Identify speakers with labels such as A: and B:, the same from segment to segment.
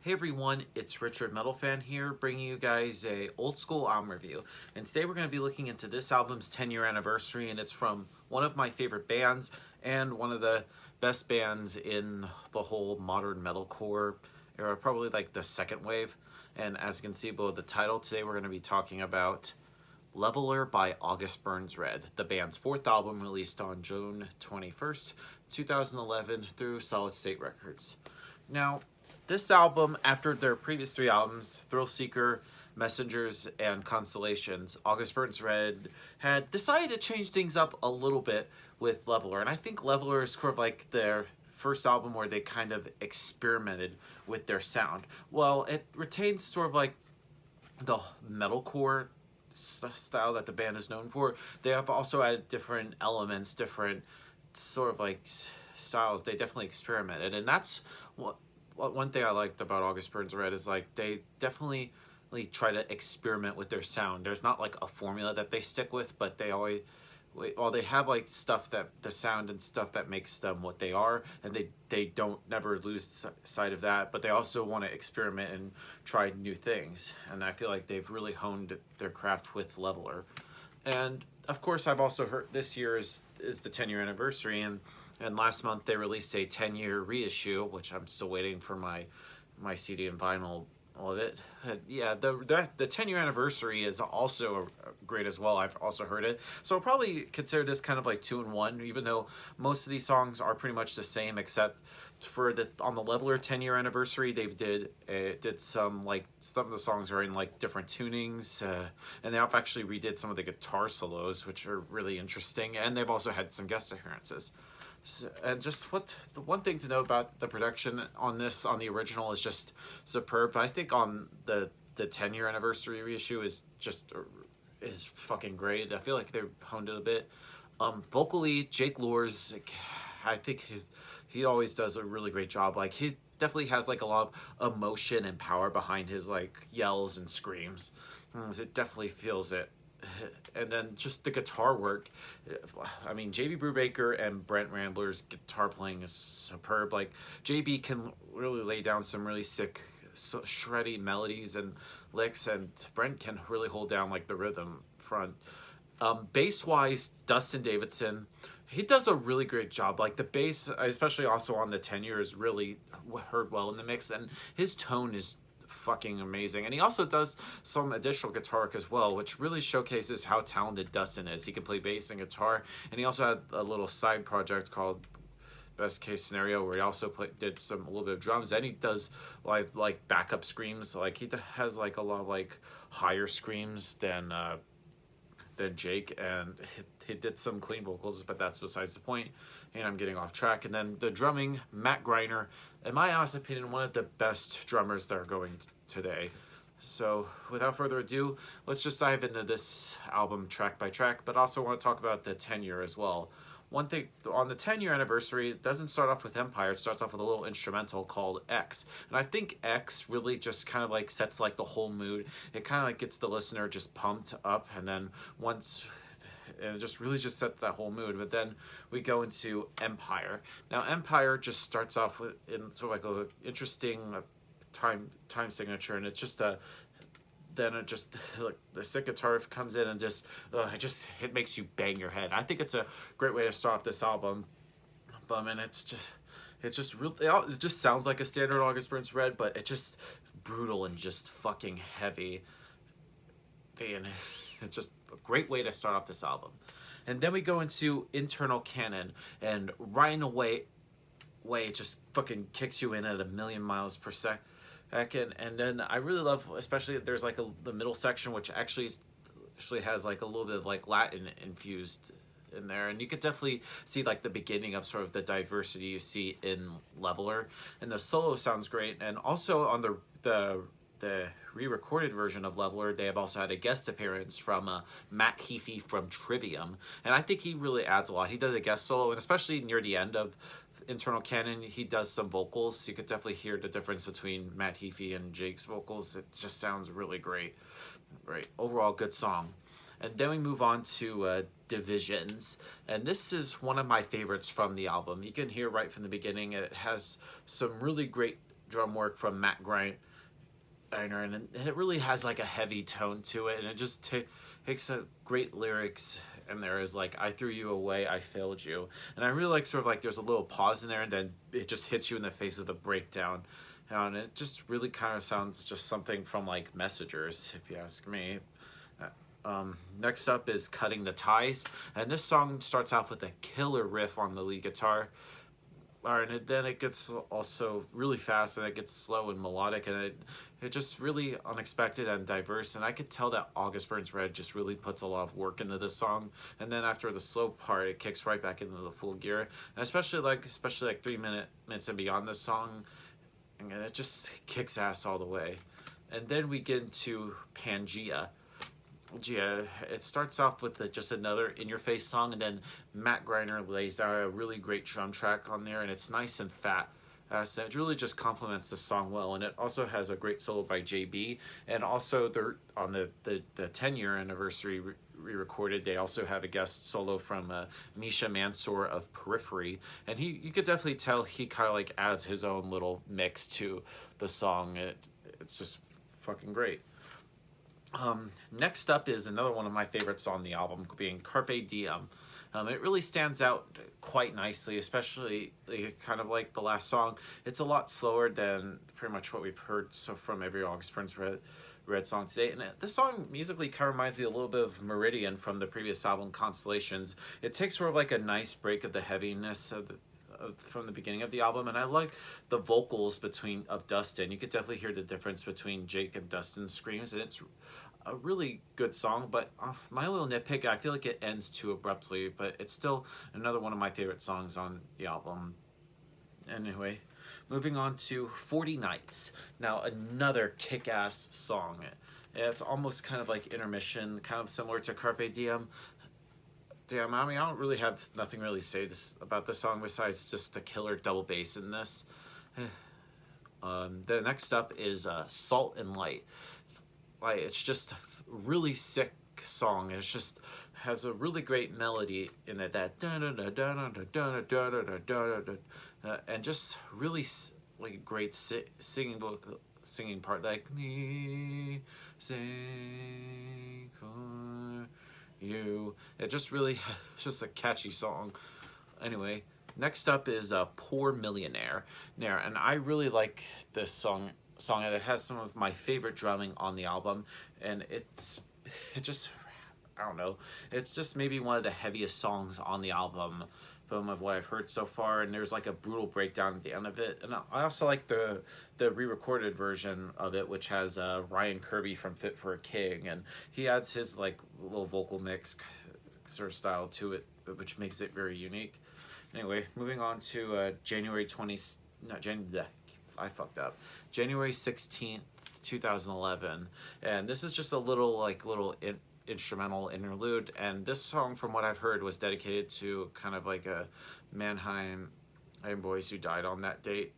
A: Hey everyone, it's Richard Metalfan here, bringing you guys a old school album review. And today we're going to be looking into this album's 10-year anniversary, and it's from one of my favorite bands and one of the best bands in the whole modern metalcore era, probably like the second wave. And as you can see below the title, today we're going to be talking about Leveler by August Burns Red, the band's fourth album released on June 21st, 2011 through Solid State Records. Now, this album, after their previous three albums, Thrill Seeker, Messengers, and Constellations, August Burns Red had decided to change things up a little bit with Leveler. And I think Leveler is sort of like their first album where they kind of experimented with their sound. Well, it retains sort of like the metalcore style that the band is known for. They have also added different elements, different sort of like styles. They definitely experimented, and that's what one thing I liked about August Burns Red is like they definitely try to experiment with their sound. There's not like a formula that they stick with, but they always, well, they have like stuff that the sound and stuff that makes them what they are, and they don't never lose sight of that. But they also want to experiment and try new things, and I feel like they've really honed their craft with Leveler. And of course, I've also heard this year is the 10-year anniversary, and last month they released a 10-year reissue, which I'm still waiting for my CD and vinyl of it. Yeah, the 10-year anniversary is also great as well. I've also heard it, so I'll probably consider this kind of like 2-in-1, even though most of these songs are pretty much the same, except for the on the Leveler 10-year anniversary they did some of the songs are in like different tunings, and they've actually redid some of the guitar solos, which are really interesting, and they've also had some guest appearances. And just the one thing to know about the production on the original is just superb. I think on the 10-year anniversary reissue is fucking great. I feel like they honed it a bit. Vocally, Jake Luhrs, I think he always does a really great job. Like he definitely has like a lot of emotion and power behind his like yells and screams. It definitely feels it. And then just the guitar work. I mean, JB Brubaker and Brent Rambler's guitar playing is superb. Like JB can really lay down some really sick, shreddy melodies and licks, and Brent can really hold down like the rhythm front. Bass wise, Dustin Davidson, he does a really great job. Like the bass, especially also on the 10-year, is really heard well in the mix, and his tone is fucking amazing. And he also does some additional guitar work as well, which really showcases how talented Dustin is. He can play bass and guitar, and he also had a little side project called Best Case Scenario, where he also did a little bit of drums, and he does like backup screams. Like he has like a lot of like higher screams than Jake, and he did some clean vocals, but that's besides the point, and I'm getting off track. And then the drumming, Matt Greiner, in my honest opinion, one of the best drummers that are going today. So without further ado, let's just dive into this album track by track, but also want to talk about the 10-year as well. One thing, on the 10-year anniversary, it doesn't start off with Empire. It starts off with a little instrumental called X. And I think X really just kind of like sets like the whole mood. It kind of like gets the listener just pumped up, and then and it just really just sets that whole mood. But then we go into Empire. Now Empire just starts off with in sort of like a interesting time signature, and it's just then it just like the sick guitar comes in and just it makes you bang your head. I think it's a great way to start off this album. But I mean, it just sounds like a standard August Burns Red, but it's just brutal and just fucking heavy. And it's just a great way to start off this album. And then we go into Internal Cannon, and right away it just fucking kicks you in at 1,000,000 miles per second. And then I really love, especially there's like the middle section, which actually has like a little bit of like Latin infused in there, and you could definitely see like the beginning of sort of the diversity you see in Leveler. And the solo sounds great, and also on the re-recorded version of Leveler, they have also had a guest appearance from Matt Heafy from Trivium, and I think he really adds a lot. He does a guest solo, and especially near the end of Internal Cannon, he does some vocals. You could definitely hear the difference between Matt Heafy and Jake's vocals. It just sounds really great. Overall, good song. And then we move on to Divisions, and this is one of my favorites from the album. You can hear right from the beginning it has some really great drum work from Matt Griner, and it really has like a heavy tone to it, and it just takes a great lyrics. And there is like, I threw you away, I failed you. And I really like sort of like there's a little pause in there, and then it just hits you in the face with a breakdown. And it just really kind of sounds just something from like Messengers, if you ask me. Next up is Cutting the Ties. And this song starts off with a killer riff on the lead guitar. And then it gets also really fast, and it gets slow and melodic, and it just really unexpected and diverse. And I could tell that August Burns Red just really puts a lot of work into this song. And then after the slow part, it kicks right back into the full gear. And especially like 3 minutes and beyond this song, and it just kicks ass all the way. And then we get into Pangea. Yeah, it starts off with just another in-your-face song, and then Matt Griner lays down a really great drum track on there, and it's nice and fat. So it really just complements the song well, and it also has a great solo by JB. And also, they're on the 10-year anniversary re-recorded, they also have a guest solo from Misha Mansour of Periphery, and you could definitely tell he kind of like adds his own little mix to the song. It's just fucking great. Next up is another one of my favorites on the album, being Carpe Diem. It really stands out quite nicely, especially kind of like the last song. It's a lot slower than pretty much what we've heard from every August Burns Red song today. And this song musically kind of reminds me a little bit of Meridian from the previous album, Constellations. It takes sort of like a nice break of the heaviness from the beginning of the album, and I like the vocals of Dustin. You could definitely hear the difference between Jake and Dustin's screams, and it's a really good song. But my little nitpick, I feel like it ends too abruptly, but it's still another one of my favorite songs on the album. Anyway, moving on to 40 Nights. Now, another kick-ass song. It's almost kind of like intermission, kind of similar to Carpe Diem. Damn, I mean, I don't really have nothing really to say about this song besides just the killer double bass in this. The next up is Salt and Light. Like, it's just a really sick song. It's just has a really great melody in it, that and just really like great singing part, like me sing for you. It just really just a catchy song. Anyway, next up is Poor Millionaire. And I really like this song, and it has some of my favorite drumming on the album, and it just, I don't know, it's just maybe one of the heaviest songs on the album of what I've heard so far. And there's like a brutal breakdown at the end of it. And I also like the re-recorded version of it, which has Ryan Kirby from Fit for a King, and he adds his like little vocal mix sort of style to it, which makes it very unique. Anyway, moving on to January 16th, 2011, and this is just a little instrumental interlude. And this song, from what I've heard, was dedicated to kind of like a Mannheim boys who died on that date.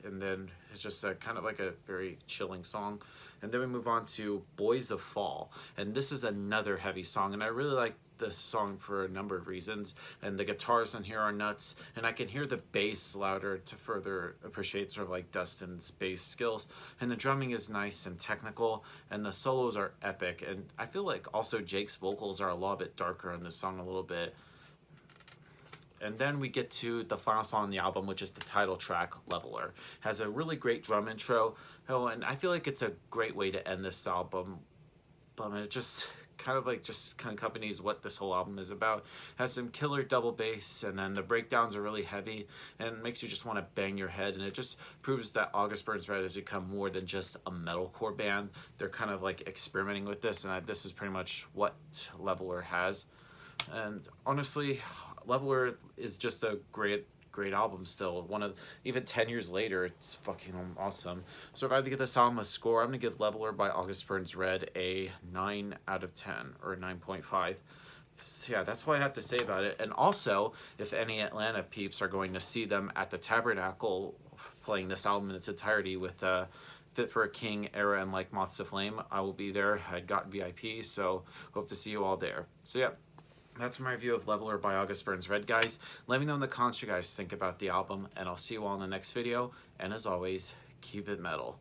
A: And then it's just kind of like a very chilling song. And then we move on to Boys of Fall, and this is another heavy song, and I really like this song for a number of reasons. And the guitars on here are nuts, and I can hear the bass louder to further appreciate sort of like Dustin's bass skills. And the drumming is nice and technical, and the solos are epic. And I feel like also Jake's vocals are a little bit darker in this song a little bit. And then we get to the final song on the album, which is the title track, Leveler. Has a really great drum intro, and I feel like it's a great way to end this album. But it just kind of accompanies what this whole album is about. Has some killer double bass, and then the breakdowns are really heavy, and makes you just want to bang your head. And it just proves that August Burns Red has become more than just a metalcore band. They're kind of like experimenting with this, and this is pretty much what Leveler has. And honestly, Leveler is just a great album still. Even 10 years later, it's fucking awesome. So if I had to give this album a score, I'm gonna give Leveler by August Burns Red a 9 out of 10, or a 9.5. So yeah, that's what I have to say about it. And also, if any Atlanta peeps are going to see them at the Tabernacle playing this album in its entirety with Fit for a King, Era, and Like Moths to Flame, I will be there. I got VIP, so hope to see you all there. So yeah, That's my review of Leveler by August Burns Red, guys. Let me know in the comments what you guys think about the album, and I'll see you all in the next video. And as always, keep it metal.